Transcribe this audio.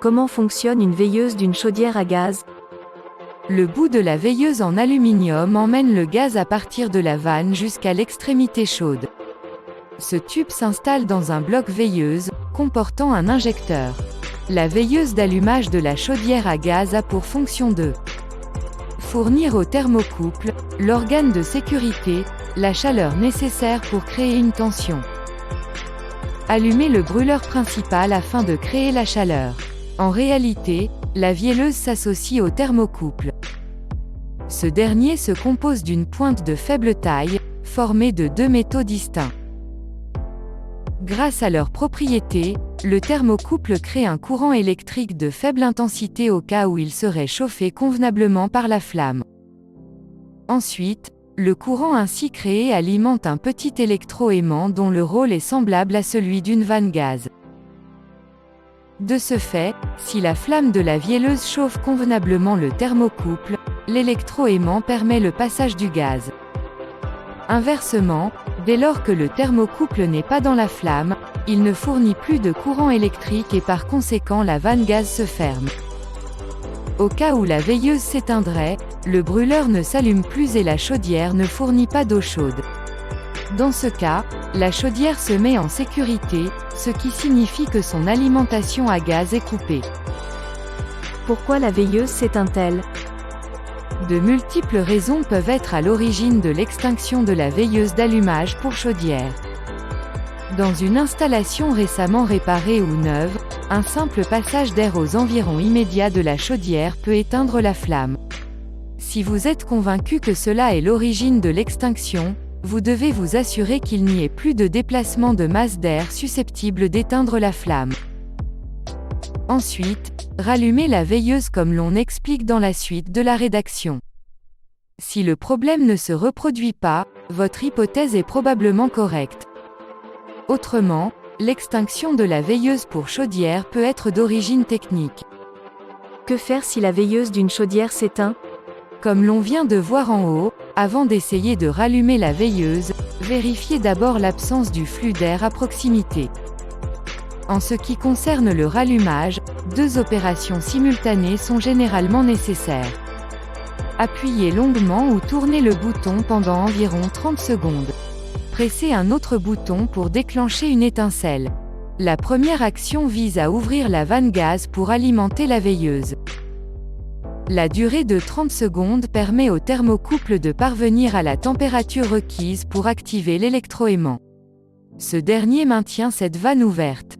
Comment fonctionne une veilleuse d'une chaudière à gaz? Le bout de la veilleuse en aluminium emmène le gaz à partir de la vanne jusqu'à l'extrémité chaude. Ce tube s'installe dans un bloc veilleuse, comportant un injecteur. La veilleuse d'allumage de la chaudière à gaz a pour fonction de fournir au thermocouple, l'organe de sécurité, la chaleur nécessaire pour créer une tension. Allumer le brûleur principal afin de créer la chaleur. En réalité, la vielleuse s'associe au thermocouple. Ce dernier se compose d'une pointe de faible taille, formée de deux métaux distincts. Grâce à leurs propriétés, le thermocouple crée un courant électrique de faible intensité au cas où il serait chauffé convenablement par la flamme. Ensuite, le courant ainsi créé alimente un petit électroaimant dont le rôle est semblable à celui d'une vanne gaz. De ce fait, si la flamme de la vielleuse chauffe convenablement le thermocouple, l'électroaimant permet le passage du gaz. Inversement, dès lors que le thermocouple n'est pas dans la flamme, il ne fournit plus de courant électrique et par conséquent la vanne gaz se ferme. Au cas où la veilleuse s'éteindrait, le brûleur ne s'allume plus et la chaudière ne fournit pas d'eau chaude. Dans ce cas, la chaudière se met en sécurité, ce qui signifie que son alimentation à gaz est coupée. Pourquoi la veilleuse s'éteint-elle? De multiples raisons peuvent être à l'origine de l'extinction de la veilleuse d'allumage pour chaudière. Dans une installation récemment réparée ou neuve, un simple passage d'air aux environs immédiats de la chaudière peut éteindre la flamme. Si vous êtes convaincu que cela est l'origine de l'extinction, vous devez vous assurer qu'il n'y ait plus de déplacement de masse d'air susceptible d'éteindre la flamme. Ensuite, rallumez la veilleuse comme l'on explique dans la suite de la rédaction. Si le problème ne se reproduit pas, votre hypothèse est probablement correcte. Autrement, l'extinction de la veilleuse pour chaudière peut être d'origine technique. Que faire si la veilleuse d'une chaudière s'éteint? Comme l'on vient de voir en haut, avant d'essayer de rallumer la veilleuse, vérifiez d'abord l'absence du flux d'air à proximité. En ce qui concerne le rallumage, deux opérations simultanées sont généralement nécessaires. Appuyez longuement ou tournez le bouton pendant environ 30 secondes. Pressez un autre bouton pour déclencher une étincelle. La première action vise à ouvrir la vanne gaz pour alimenter la veilleuse. La durée de 30 secondes permet au thermocouple de parvenir à la température requise pour activer l'électroaimant. Ce dernier maintient cette vanne ouverte.